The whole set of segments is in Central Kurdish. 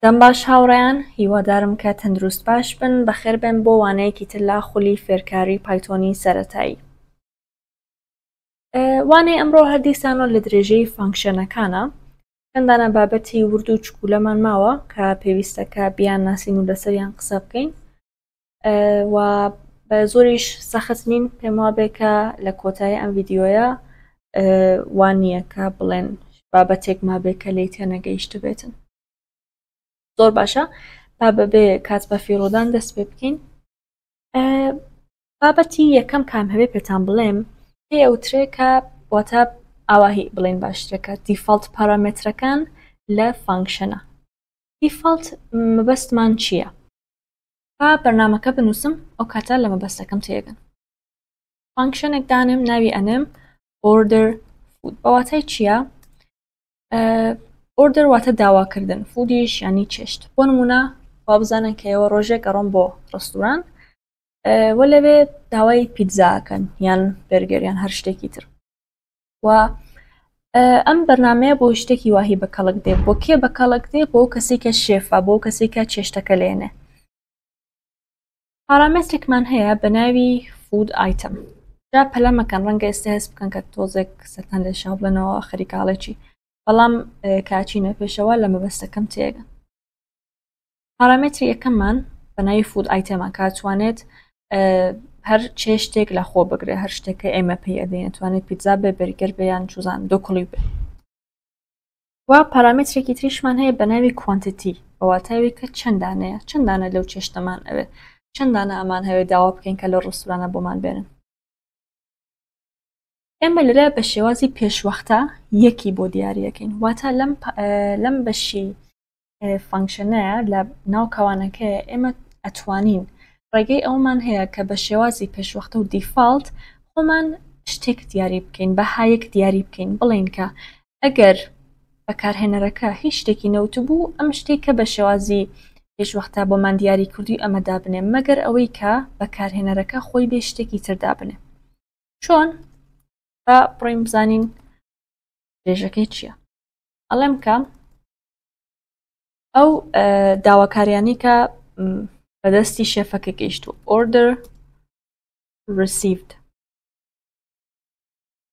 دەم باش هاوڕێیان، هیوادارم کە تەندروست باش بن، بەخێر بن بۆ وانەیەکی تر لە خولی فێرکاری پایتۆنی سەرەتایی. وانەی ئەمڕۆ هەردیسانەوە لە درێژەی فانکشنەکانە. چەندانە بابەتی ورد و چکولەمان ماوە کە پێویستەکە بیان ناسین و لەسەریان قسە بکەین و بە زۆریش سەخت نین. پێم وابێ کە لە کۆتایی ئەم ڤیدیۆیە وان نییە کە بڵێن بابەتێک مابێ کە لێی تێنەگەیشت بێتن. زۆر باشە با بەبێ کات بە فیڕۆدان دەست پێ بکەین. بابەتی یەکەم کام هەبێ پێتان بڵێم پێ ئەوترێ کە واتە ئاواهی بڵێن باشترەکە دیفالت پارامێترەکان لە فانکشنە. دیفالت مەبەستمان چییە؟ با بەرنامەکە بنووسم ئەو کاتە لە مەبەستەکەم تێگەن. فانکشنێک دانم ناوی ئەنم order food. بەواتای چییە؟ order واتە داواکردن، فودیش ینی چێشت. بۆ نمونە با بزانن کە ئێوە ڕۆژێک گەڕۆن بۆ ڕستوران وە لەوێ داوای پیتزاکەن یان بەرگەر یان هەر شتێکی تر. و ئەم بەرنامەیە بۆ شتێکی واهی بەکەڵک دێ. بۆ کێ بەکەڵک دێ؟ بۆ کەسێک کە شێفە، بۆ کەسێک کە چێشتەکە لێنێ. پارامێترێکمان هەیە بە ناوی food item. جا پەلەمەکەن ڕەنگە ئێستا هەست بکەن کە تۆزێک سەرتان لێ شاو بڵێنەوە خەریکاڵێکی، بەڵام کاچینە پێشەوە لە مەبەستەکەم تێگەن. پارامێتری یەکەممان بە ناوی food item کاتوانێت هەر چێشتێک لە خۆ بگرێ، هەر شتێکە ئێمە پێی ئەدەین، توانێت پیتزا بێ، بەرگەر بێ یان چوزان دۆکڵی بێ. و پارامێترێکی تریشمان هەیە بە ناوی کوانتیتی، بەواتاوی کە چەندانەیە، چەندانە لەو چێشتەمان ئەوێ، چەندانە ئەمان هەوێ داوا بکەین کە لە ڕستورانە بۆمان بێنن. ئێمە لەرە بە شێوازی پێشوەختە یەکی بۆ دیاریەکەین، واتە لەم بەشی فانکشنەیە لە ناو کەوانەکەیە ئێمە ئەتوانین ڕێگەی ئەومان هەیە کە بە شێوازی پێشوەختە و دیفالت خۆمان شتێک دیاری بکەین، بەهایەک دیاری بکەین، بڵێن کە ئەگەر بەکارهێنەرەکە هیچ شتێکی نەوتبوو ئەم شتێکە بە شێوازی پێشوەختە بۆمان دیاری کردی ئەمە دابنێ، مەگەر ئەوەی کە بەکارهێنەرەکە خۆی بێ شتێکی تر دابنێ. چۆن؟ با بڕۆین بزانین درێژەکەی چییە. ئەڵێم کە ئەو داواکاریانی کە بەدەستی شێفەکە گەیشتووە order received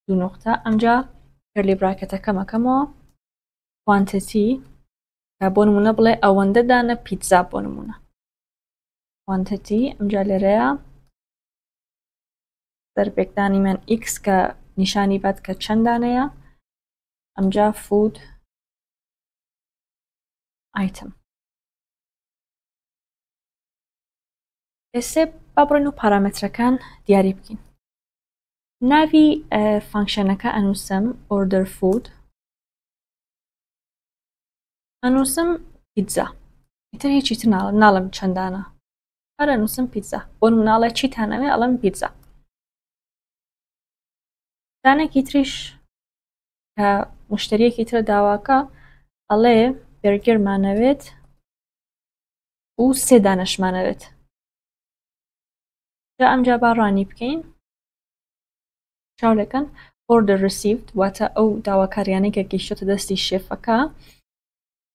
دوو نقطە، ئەمجا کەرلی براکەتەکەمەکەمەوە quantity کە بۆ نمونە بڵێ ئەوەندە دانە پیتزا بۆ نمونە quantity، ئەمجا لێرەیە دەربێکدانی من x کە نیشانی بات کە چەندانەیە، ئەمجا food item. ئێسێ با بڕێن و پارامێترەکان دیاری بکەین. ناوی فانکشنەکە ئەنووسم order food، ئەنووسم پیتزا، ئیتر هیچی تر ناڵم چەندانە، هەر ئەنووسم پیتزا. بۆ نموناڵێ چیتانەوێ ئەڵەم پیتزا. دانێکی تریش کە مشتریەکی تر داواکە ئەڵێ بەرگەرمانەوێت و 3 دانەشمانەوێت. جا ئەمجا با ڕانی بکەین چاولەکەن order received واتە ئەو داواکاریانەی کە گەیشتۆتە دەستی شێفەکە،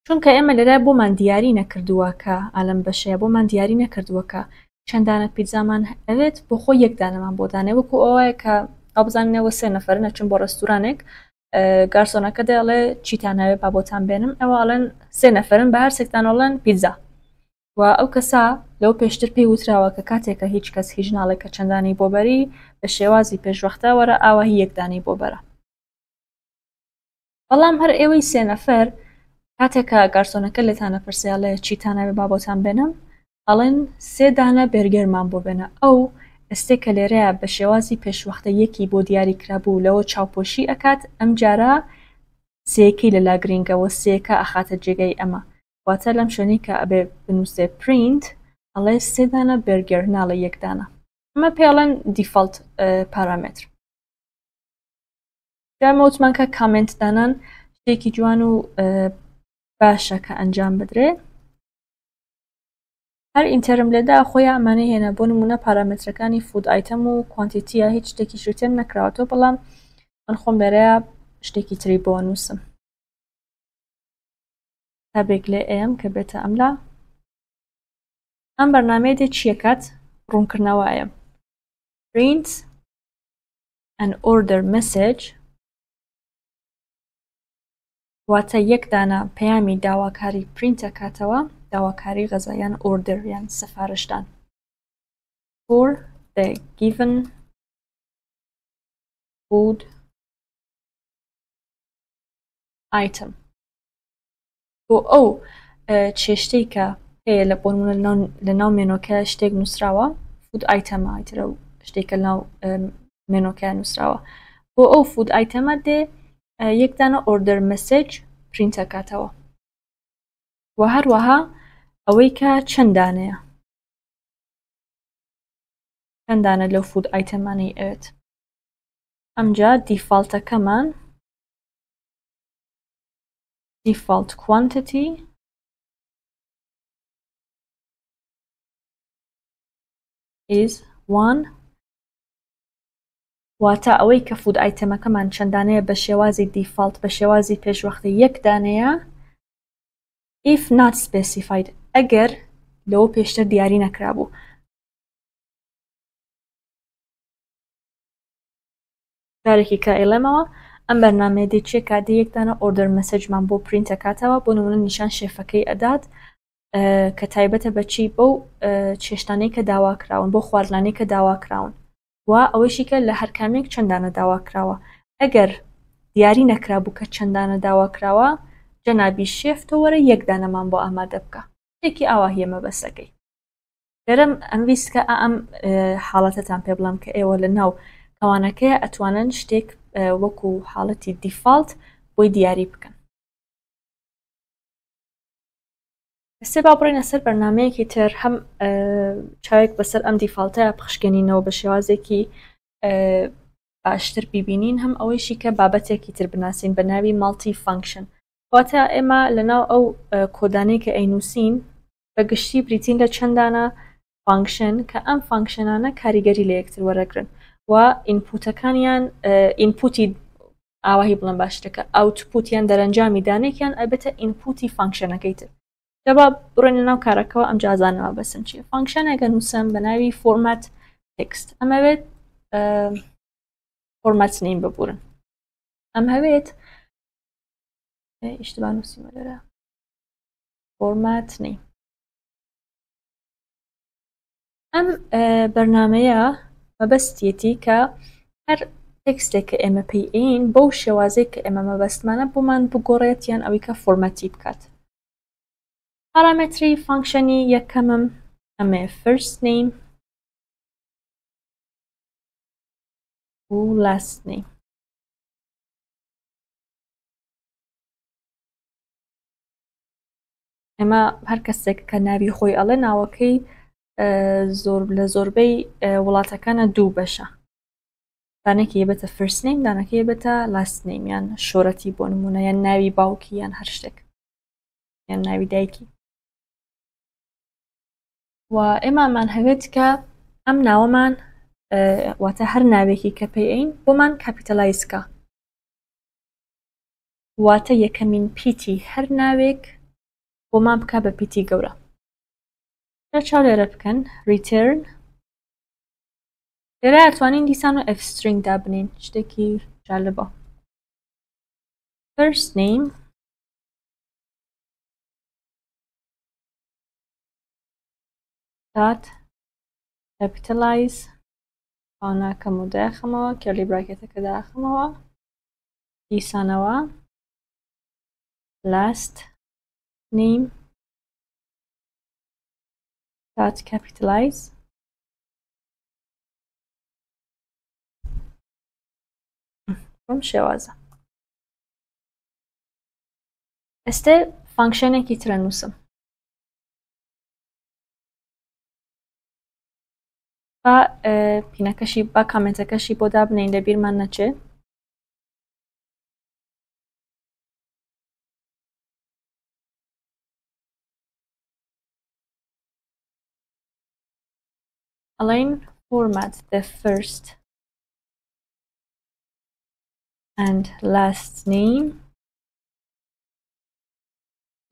چونکە ئێمە لەرە بۆمان دیاری نەکردووە کە ئالەم بەشەیە بۆمان دیاری نەکردووە کە چەندانە پیتزامان ئەوێت بۆ خۆ یەک دانەمان بۆ دانێ، وەکو ئەوەیە کە ئەو بزانینەوە 3 نەفەرن ئەچن بۆ ڕستورانێک، گارسۆنەکە دەڵێ چیتان هەوێت با بۆتان بێنم، ئەوە ئەڵێن 3 نەفەرن بە هەر سێکتان ئەڵێن پیتزا. و ئەو کەسا لەو پێشتر پێی وتراوە کە کاتێکە هیچ کەس هیچ ناڵێک کە چەندانی بۆ بەری بە شێوازی پێشوەختە وەرە ئاواهی یەکدانی بۆ بەرە. بەڵام هەر ئێوەی 3 نەفەر کاتێکە گارسۆنەکە لێتانە پرسیاڵێ چیتانەوێ با بۆتان بێنم، ئەڵێن 3 دانە بێرگەرمان بۆ بێنە. ئەو ئەستێکە لێرەیە بە شێوازی پێشوەختە یەکی بۆ دیاری کرابوو لەوە چاوپۆشی ئەکات، ئەم جارە سێکەی لەلا گرینگەوە سێکە ئەخاتە جێگەی ئەمە، واتە لەم شوێنی کە ئەبێ بنووسێ print ئەڵێ 3 دانە بەرگەر ناڵە یەک دانە. ئەمە پێڵێن دیفالت پارامێتر. جامەوتمان کە کامنت دانان شتێکی جوان و باشە کە ئەنجام بدرێ. هەر ئینتەرم لێدا خۆی ئەمانەی هێنا، بۆ نمونە پارامێترەکانی food item و quantity هیچ شتێکی شتێن نەکراوەتەوە، بەڵام من خۆم لێرەیە شتێکی تری بۆ نووسم. تابێک لێ ئەم کە بێتە ئەملا ئەم بەرنامەیە دێت چیەکات ڕوونکردنەوەیە print an order message واتە یەک دانە پەیامی داواکاری پرینتە کاتەوە داواکاری غەزایان order یان سەفارشدان for the given food item بۆ ئەو چێشتەی کە هەیە لە بۆنمونە لە ناو مێنۆکە شتێک نووسراوە فود ئایتەمە ئایترە و شتێکە ناو مێنۆکە نووسراوە بۆ ئەو فود ئایتەمە دێ یەکدانە ئۆردەر مەسێج پرینتە کاتەوە و هەروەها ئەوەی کە چەندانەیە چەندانە لەو فود ئایتەمانەی ئەوێت ئەمجا دیفالتەکەمان default quantity is 1 واتە ئەوەی کە فود ئایتەمەکەمان چەندانەیە بە شێوازی دیفالت بە شێوازی پێشوەختی یەک دانەیە if not specified ئەگەر لەوە پێشتر دیاری نەکرابوو جارێکی کە ئێڵێمەوە ئەم بەرنامەیە دێت چێ کاتێ یەکدانە ئۆردەر مەسەجمان بۆ پرینتە کاتەوە بۆ نمونە نیشان شێفەکەی ئەدات کە تایبەتە بەچی بەو چێشتانەی کە داواکراون بۆ خواردنانەی کە داواکراون و ئەوەشی کە لە هەر کامێک چەندانە داواکراوە ئەگەر دیاری نەکرابوو کە چەندانە داواکراوە جەنابی شێفتە وەرە یەکدانەمان بۆ ئامادە بکە شتێکی ئاوا هیە مەبەستەکەی دەرم ئەمویستکە ئەم حاڵەتەتان پێ بڵم کە ئێوە لە ناو کەوانەکەی ئەتوانن شتێک وەکو حاڵەتی دیفالت بۆی دیاری بکەن ئێستا با بڕێنە سەر بەرنامەیەکی تر هەم چاوێک بەسەر ئەم دیفالتەیە بخشکێنینەوە بە شێوازێکی باشتر بیبینین هەم ئەوەیشی کە بابەتێکی تر بناسین بە ناوی مالتی فانکشن واتە ئێمە لەناو ئەو کۆدانەی کە ئەینووسین بە گشتی بریتین لە چەندانە فانکشن کە ئەم فانکشنانە کاریگەری لە یەکتر وەرەگرن و ئینپوتەکانیان ئینپوتی ئاواهی بڵم باشتەکە ئاوتپوتیان دەرەنجامی دانێکیان ئەبێتە ئینپوتی فانکشنەکەی تر دەبا بڕێنە ناو کارەکەەوە ئەم جازانەوە بەسم چیە فانکشنێکە نووسم بە ناوی فۆرمەت تکست ئەمە بێت فۆرمەت نیم ببورن ئەم هەوێت ئیشتبا نووسیمە لەرە فۆرمەت نیم ئەم بەرنامەیە مەبەستیەتی کە هەر تکستێک کە ئێمە پێین بەو شێوازەی کە ئێمە مەبەستمانە بۆمان بگۆڕێت یان ئەوەی کە فۆرمەتی بکات پارامتری فانکشنی یەکەمم ئەمێ first name و last name ئێمە هەر کەسێک کە ناوی خۆی ئەڵێ ناوەکەی لە زۆربەی وڵاتەکانە دوو بەشە دانێکی بێتە first name دانەکەی بێتە last name یان شۆرەتی بۆ نمونە یان ناوی باوکی یان هەر شتێک یان ناوی دایکی و ئێمامان هەوێت کە ئەم ناوەمان واتە هەر ناوێکی کە پێین بۆمان کاپیتەلایزکە واتە یەکەمین پیتی هەر ناوێک بۆمان بکە بە پیتی گەورە چاو لێرە بکەن return لێرە ئەتوانین دیسان و f string دابنین شتێکی جالبە first name dot capitalize ئەوەکەم و داخەمەوە کێلی براکێتەکە داخەمەوە دیسانەوە last name dot capitalize بەم شێوازە ئێستا فانکشنێکی ترە نووسم با پینەکەشی با کامنتەکەشی بۆ دابنین لە بیرمان نەچێ ئەڵێن format the first and last name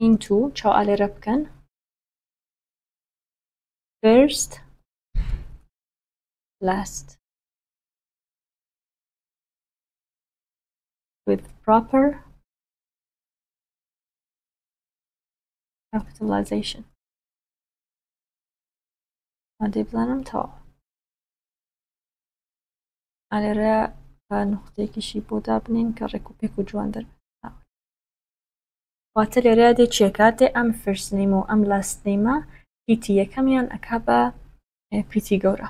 into چاو ئالێرە بکەن first last with proper capitalization ئادێ بزانم تەواو ئالێرە بە نقطەیەکیشی بۆ دابنین کە ڕێک و پێک و جوان دەربێت واتە لێرە دێ چیەکات دێ ئەم first name و ئەم last name پیتی یەکەمیان ئەکا بە پیتی گەورە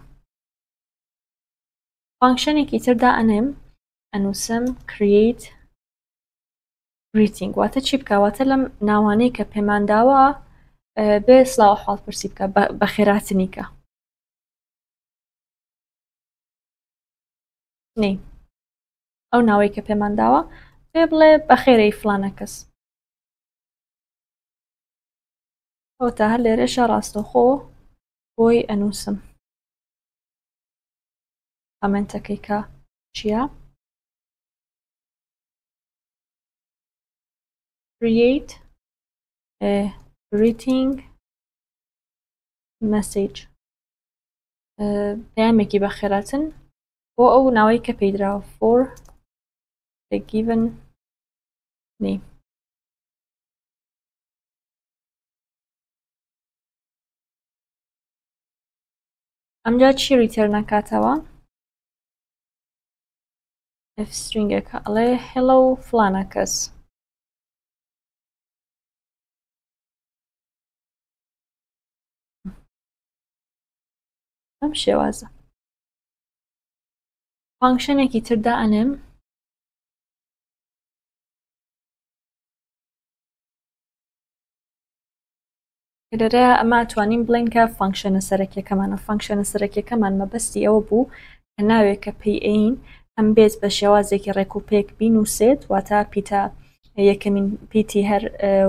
فانکشنێکی تردا ئەنێم ئەنووسم create greeting واتە چی بکە واتە لەم ناوانەی کە پێمانداوە بێ سڵاو ئەحواڵپرسی بکە بە خێراتنیکە نەی ئەو ناوەی کە پێمانداوە پێ بڵێ بە خێرەی فلانە کەس ئەو تا هەر لێرەشە ڕاستەوخۆ بۆی ئەنووسم کامنتەکەی کە چییە create a greeting message پەیامێکی بە خێراتن بۆ ئەو ناوەی کە پێیدراوە for the given name ئەمجا چی ریتێر نەکاتەوە f stringێکە ئەڵێ hello فلانە کەس ئەم شێوازە فانکشنێکی تردا ئەنێم لێرەیە ئەمە توانین بڵێن کە فانکشنە سەرەکیەکەمانە فانکشنە سەرەکیەکەمان مەبەستی ئەوە بوو کە ناوێک کە پێی ئەین ئەم بێت بە شێوازێکی ڕێک و پێک بینووسێت واتە پیتە یەکەمین پیتی هەر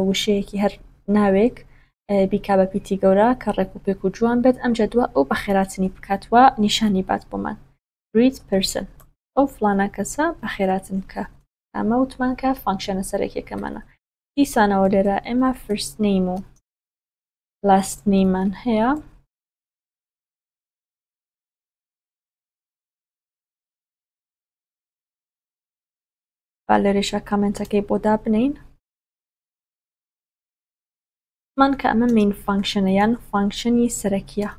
وشەیەکی هەر ناوێک بیکا بە پیتی گەورە کە ڕێک و پێک و جوان بێت ئەم جەدووە ئەو بە خێراتنی بکاتوە نیشانی بات بۆمان greet person ئەو فلانە کەسە بە خێراتن بکە ئەمە وتمان کە فانکشنە سەرەکیەکەمانە دیسانەوە لێرە ئێمە first name و last name هەیە با لێرەشە کامنتەکەی بۆ دابنین من کە ئەمە main function یان فانکشنی سەرەکیە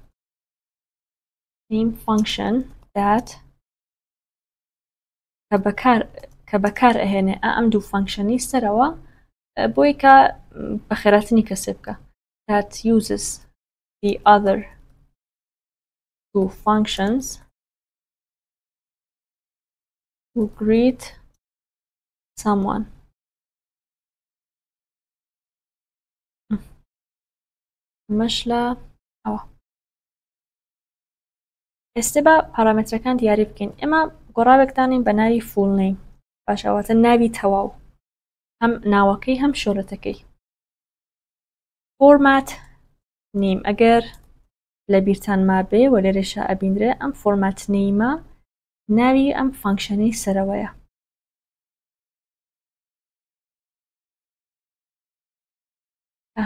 main function that کە بەکار ئەهێنێ ئەم دوو فانکشنی سەرەوە بۆی کە بە خێراتنی کەسێ بکە that uses the other two functions to greet someone مەشلە ئەوە ئێستا بە پارامترەکان دیاری بکەین ئێمە گۆڕاوێکدانین بە ناوی full name باشەواتە ناوی تەواو هەم ناوەکەی هەم شۆرەتەکەی فۆرمات نیم ئەگەر لە بیرتان مابێ و لێرەشە ئەبیندرێ ئەم فۆرمات نیمە ناوی ئەم فانکشنەی سەرەوەیە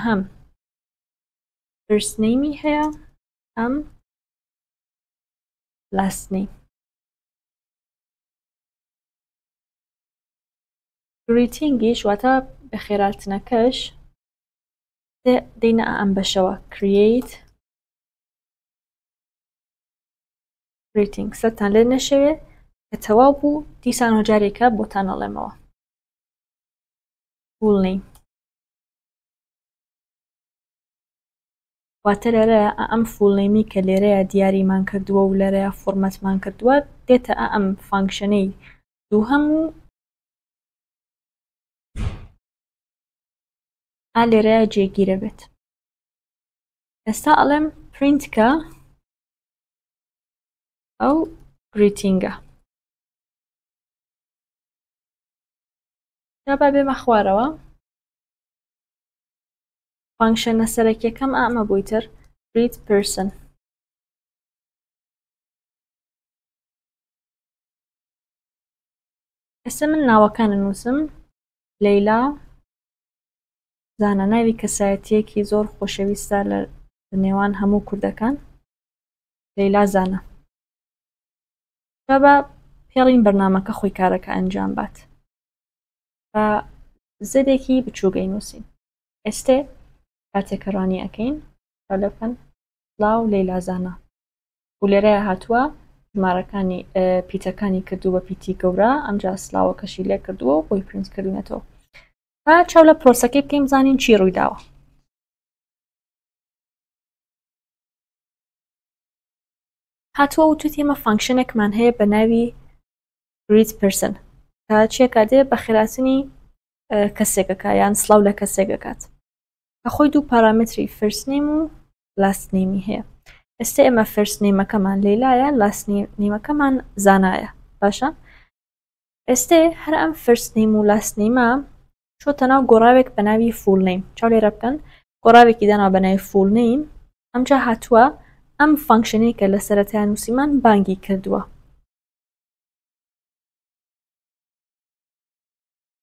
هەم first name هەیە ئەم last name greetingیش واتە بەخێراتنەکەش دێنە ئەم بەشەوە create greeting سەرتان لێ نەشەوێ کە تەواو بوو دیسان هۆجارێکە بۆتان ئەڵێمەوە full name واتە لێرەیە ئەم full name کە لێرەیە دیاریمان کردووە و لێرەیە فۆرمەتمان کردووە دێتە ئەم فانکشنەی دوو هەموو لێرەیە جێگیرە بێت ئێستا ئەڵێم پرینتکە ئەو گریتینگە جا با بێمە خوارەوە فانکشنە سەرەکیەکەم ئەمە بوویتر greet person ئێستا من ناوەکان نووسم لەیلا زانە ناوی کەسایەتیەکی زۆر خۆشەویستە لە نێوان هەموو کوردەکان لەیلا زانە بە پێڵین بەرنامەکە خۆی کارەکە ئەنجام بات بە زەدێکی بچووگەی نووسین ئێستێ کاتێکە ڕانی ئەەکەین لە بکەن سڵاو لەیلا زانە و لێرەیە هاتووە ژمارەکانی پیتەکانی کردو بە پیتی گەورە ئەمجا سلااوەکەشی لێ کردووە و بۆی پرینت کردوونەتەوە تا چاو لە پرۆسەکەی بکەین بزانین چی ڕوویداوە هاتووە و توت ئێمە فانکشنێکمان هەیە بە ناوی greet person تا چێکاتێ بە خێراتنی کەسێکەکە یان سڵاو لە کەسێکەکات کە خۆی دوو پارامتری first name و last name هەیە ئێستا ئێمە first name-ەکەمان لەیلایە last name-ەکەمان زانایە باشە ئێستێ هەر ئەم first name و last name-ە چۆتە ناو گۆڕاوێک بە ناوی full name چاو لێرە بکەن گۆڕاوێکی دانا بە ناوی full name ئەمجا هاتووە ئەم فانکشنێکە لە سەرەتایان نووسیمان بانگی کردووە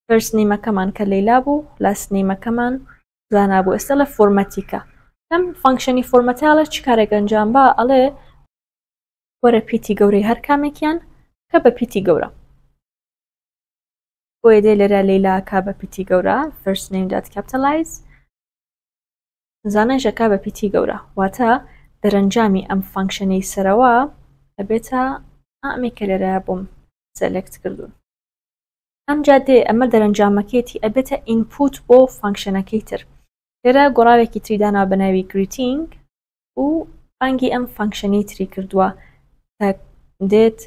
first name-ەکەمان کە لەیلا بوو last name-ئەکەمان زانا بوو ئێستا لە فۆرمەتیکە ئەم فانکشنی فۆرمەتیاڵە چ کارێک ئەنجام با ئەڵێ وەرە پیتی گەورەی هەر کامێکیان کە بە پیتی گەورە بۆیە دێ لێرە لەیلا کا بە پیتی گەورە first name dot capitalize زانەژەکە بە پیتی گەورە واتە دەرەنجامی ئەم فانکشنەی سەرەوە ئەبێتە ئامێکە لێرە بۆم سەلێکت کردوون ئەمجا دێ ئەمە دەرەنجامەکەیەتی ئەبێتە ئینپوت بۆ فانکشنەکەی تر لێرە گۆڕاوێکی تریدانا بە ناوی greeting و بانگی ئەم فانکشنەی تری کردووە دێت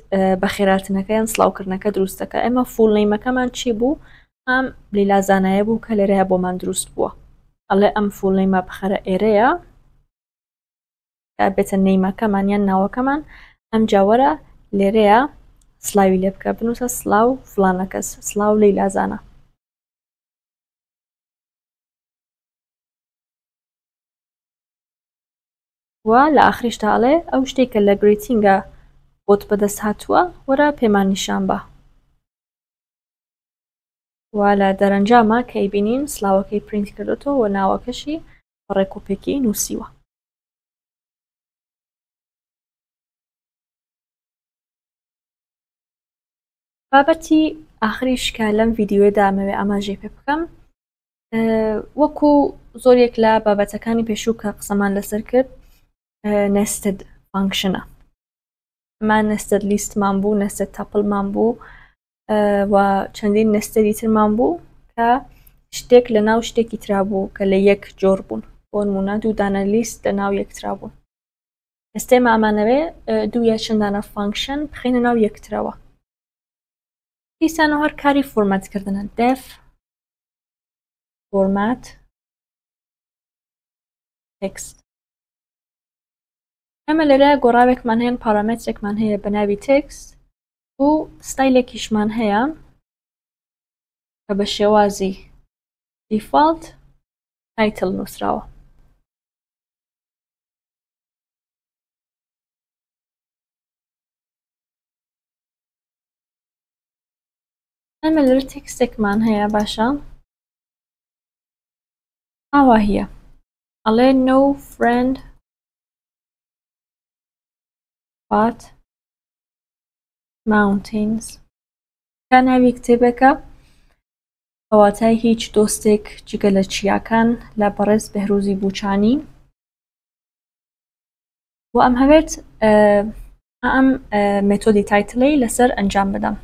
بە خێراتنەکەیان سڵاوکردنەکە دروستەکە ئێمە فول نەیمەکەمان چی بوو ئەم لەیلا زانایە بوو کە لێرەیە بۆمان دروست بووە ئەڵێ ئەم فول نەیمە بخەرە ئێرەیە بێتە نەیمەکەمان یان ناوەکەمان ئەم جاوەرە لێرەیە سلاوی لێ بکە بنووسە سلااو فلانە کەس سلااو لەیلا زانە وە لە ئاخریشتاڵێ ئەو شتێکە لە گریتینگە بۆت بەدەست هاتووە وەرە پێمان نیشان بە وا لە دەرەنجامە کەی بینین سلااوەکەی پرینت کردێتەوە و ناوەکەشی ڕێکوپێکی نووسیوە بابەتی ئاخریش کە لەم ڤیددیوێدا ئەمەوێ ئاماژەی پێ بکەم وەکو زۆرێک لە بابەتەکانی پێشوو کە قسەمان لەسەر کرد نستد فانکشنە ئەمان نستد لیستمان بوو نستد تاپڵمان بوو و چەندین نستەدی ترمان بوو کە شتێک لە ناو شتێکی ترا بوو کە لە یەک جۆر بوون بۆ نمونە دوو دانە لیست لە ناو یەکترا بوون ئێستێمە ئەمانەوێ دوو یا چەندانە فانکشن بخینە ناو یەکترەوە دیسانەوە هەر کاری فۆرمەتکردنە def فۆرمات text ئەمە لێرە گۆڕاوێکمان هەیە پارامێترێکمان هەیە بە ناوی text و ستایلێکیشمان هەیە کە بە شێوازی دیفالت تایتل نووسراوە ئەمە لێرە تێکستێکمان هەیە باشە ئاوا هیە ئەڵێ no friend but mountains کە ناوی کتێبەکە ئەواتای هیچ دۆستێک جگە لە چیاکان لە بەڕێز بەهروزی بووچانی و ئەم هەوێت ئەم مێتۆدی تایتڵەی لەسەر ئەنجام بدەم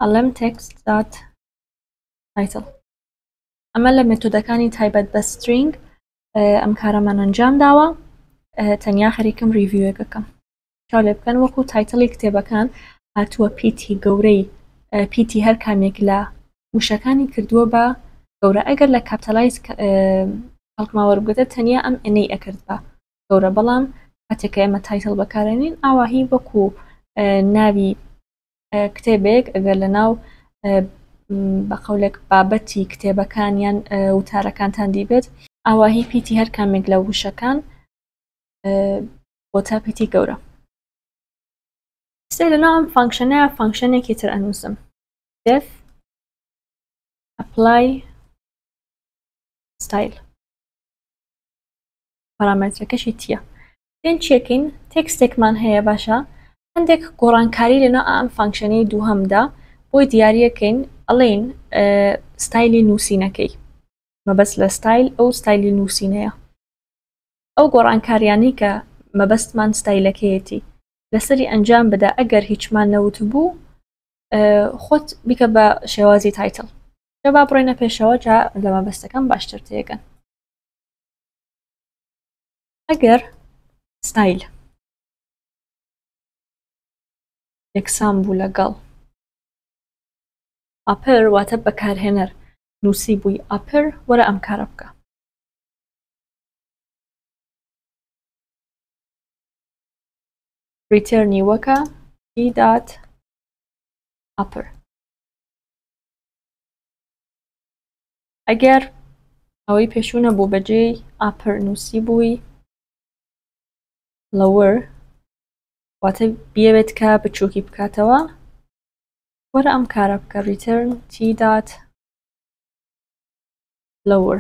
ئەڵێم text dot title ئەمە لە مێتۆدەکانی تایبەت بە string ئەم کارەمان ئەنجام داوە تەنیا خەریکم ریڤیوەکەکەم چاو لێ بکەن وەکو تایتڵی کتێبەکان هاتووە پیتی گەورەی پیتی هەر کامێک لە وشەکانی کردووە بە گەورە ئەگەر لە کاپتەلایز هەڵکماوەربگرێت تەنیا ئەم ئنەی ئەکرد بە گەورە بەڵام کاتێکە ئێمە تایتڵ بەکارێنین ئاواهی وەکو ناوی کتێبێک ئەگەر لە ناو بە قەولێک بابەتی کتێبەکان یان وتارەکانتان دیبێت ئاواهی پیتی هەر کامێک لە وشەکان بۆ تا پیتی گەورە سێ لەناو ئەم فانکشنەیە فانکشنێکی تر ئەنووسم def apply ستایل پارامترەکەشی چییە دێن چێکین تێکستێکمان هەیە باشە هەندێک گۆڕانکاری لەناو ئەم فانکشنەی دووهەمدا بۆی دیاریەکەین ئەڵێن ستایلی نووسینەکەی مەبەست لە ستایل ئەو ستایلی نووسینەیە ئەو گۆڕانکاریانی کە مەبەستمان ستایلەکەیەتی لەسەری ئەنجام بدا ئەگەر هیچمان نەوت بوو خۆت بیکە بە شێوازی تایتڵ جا با بڕۆینە پێشەوە جا لە مەبەستەکەم باشتر تێگەن ئەگەر ستایل یەکسان بوو لەگەڵ ئاپەر واتە بەکارهێنەر نووسی بووی ئاپەر وەرە ئەم کارە بکە ریتێرنی وەکە دات ئاپەر ئەگەر ئەوەی پێشوو نەبوو بەجێی ئاپەر نووسی بووی لەوەر واتە بیەوێت کە بچووکی بکاتەوە وەرە ئەم کارە بکە ریتێرن دات لەوەر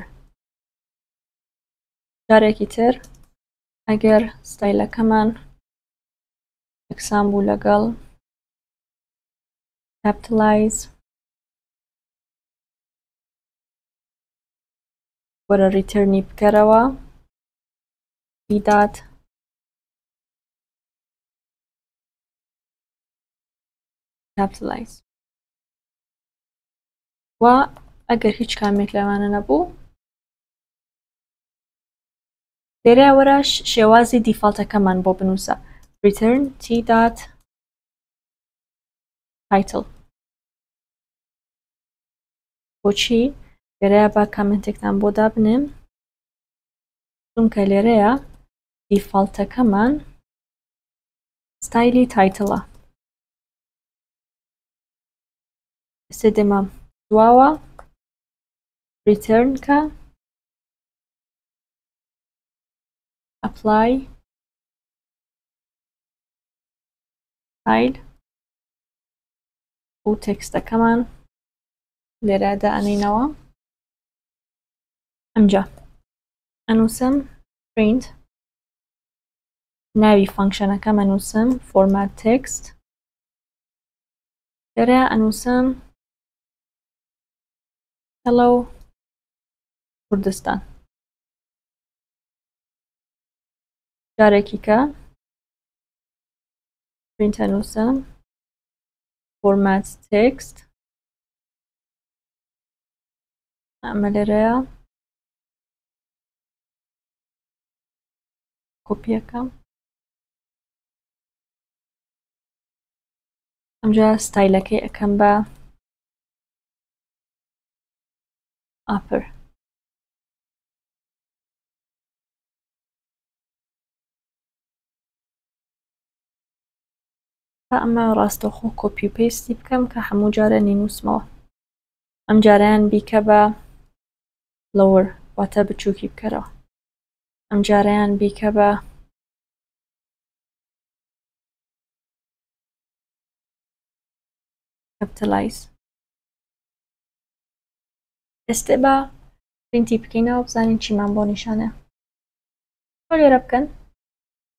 جارێکی تر ئەگەر ستایلەکەمان یەکسان بوو لەگەڵ کاپیتاڵایز وەرە ریتێرنی بکەرەوە دات کاپیتاڵایز و ئەگەر هیچ کامێک لەوانە نەبوو لێرە وەرە شێوازی دیفالتەکەمان بۆ بنووسە return dot title بۆچی لێرەیە با کامنتێکتان بۆ دابنێم چونکە لێرەیە دیفالتەکەمان ستایلی تایتڵە ئێستا دێمە دواوە return کە apply style و تێکستەکەمان لێرەدا ئەنینەوە ئەمجا ئەنووسم print ناوی فانکشنەکەم ئەنووسم format text لێرە ئەنووسم hello کوردستان جارێکی کە print ئەنووسم format text ئەمە لێرەیە کۆپیەکەم ئەمجا ستایلەکەی ئەەکەم بە ئاپەر ئەمە ڕاستەوخۆ کۆپی و پێستی بکەم کە هەموو جارە نینووسمەوە ئەم جارەیان بیکە بە لەوەر واتە بچووکی بکەرەوە ئەم جارەیان بیکە بە کاپیتاڵایز ئێستا بە پرینتی بکەینەوە بزانین چیمان بۆ نیشانە تۆ لێرە بکەن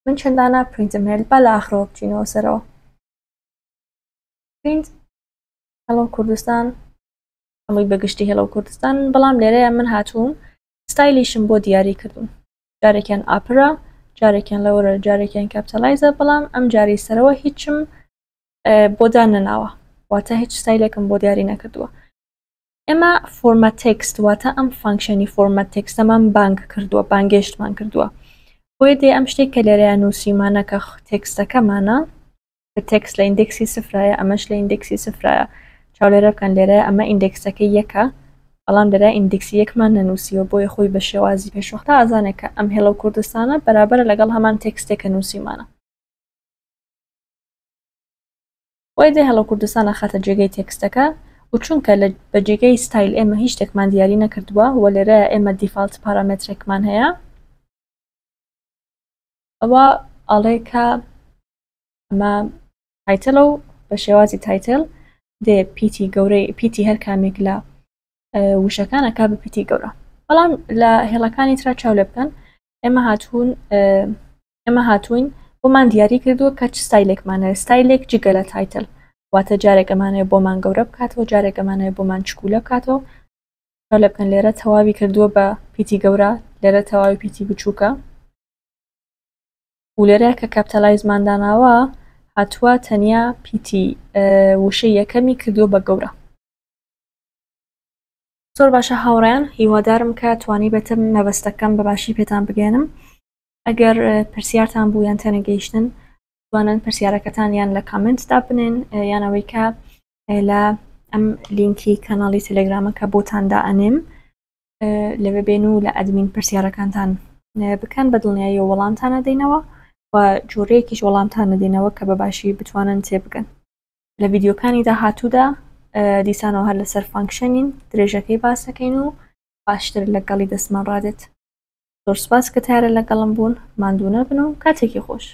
من چەندانە پرینتم هەیە با لە ئاخرەوە بچینەوە سەرەوە print hello کوردستان ئەمەی بەگشتی hello کوردستان بەڵام لێرەیە من هاتووم ستایلیشم بۆ دیاری کردوم جارێکیان ئاپرا جارێکیان لەوەرە جارێکیان کاپیتاڵایزە بەڵام ئەم جاری سەرەوە هیچم بۆ داننەناوە واتە هیچ ستایلێکم بۆ دیاری نەکردووە ئێمە فۆرمەت تێکست واتە ئەم فانکشنی فۆرمەت تێکستەمان بانگ کردووە بانگێشتمان کردووە بۆیە دێ ئەم شتێک کە لێرەیە نووسیمانە کە تێکستەکەمانە تێکست لە ئیندێکسی سفرایە ئەمەش لە ئیندێکسی سفرایە چاولێرە بکەن لێرەیە ئەمە ئیندێکسەکەی یەکە بەڵام لێرە ئیندێکسی یەکمان نەنووسیوە بۆیە خۆی بە شێوازی پێشوەختە ئازانێک کە ئەم هێڵە کوردستانە بەرابەرە لەگەڵ هەمان تێکستێکە نووسیمانە بۆیە دێ هێڵە کوردستانە خاتە جێگەی تێکستەکە و چونکە بە جێگەی ستایل ئێمە هیچ شتێکمان دیاری نەکردووە وە لێرە ئێمە دیفالت پارامێترێکمان هەیە ئەوە ئەڵێ کە ئەمە تایتڵە و بە شێوازی تایتل دێ پیتی گەورەی پیتی هەر کامێک لە وشەکانەکە بە پیتی گەورە بەڵام لە هێڵەکانی ترا چاو لێ بکەن ئێمە هاتوین بۆمان دیاری کردووە کە چ ستایلێکمانە ستایلێک جگە لە تایتل واتە جارێک ئەمانەیە بۆمان گەورە بکاتەوە جارێک ئەمانەیە بۆمان چکولە بکاتەوە چاو لێ بکەن لێرە تەواوی کردووە بە پیتی گەورە لێرە تەواوی پیتی بچووکە و لێرە کە کەپتەلایزمانداناوە هاتووە تەنیا پیتی وشەی یەکەمی کردووە بە گەورە زۆر باشە هاوڕێیان هیوادارم کە توانی بێتم مەبەستەکەم بە باشی پێتان بگەێنم ئەگەر پرسیارتان بوو یان تێنەگەیشتن توانن پرسیارەکەتان یان لە کامنتدا بنێن یانەوەی کە لە ئەم لینکی کەناڵی تەلێگرامە کە بۆتاندا ئەنێم لەوێ بێن و لە ئەدمین پرسیارەکانتان بکەن بە دڵنیایی و وەڵامتان نەدەینەوە و جۆرەیەکیش وەڵامتان نەدەینەوە کە بە باشی بتوانن تێبگەن لە ڤیدیۆکانی داهاتوودا دیسانەوە هەر لەسەر فانکشنین درێژەکەی باسەکەین و باشتر لەگەڵی دەستمان ڕادێت زۆر سپاس کە تارە لەگەڵم بوون ماندوو نەبن و کاتێکی خۆش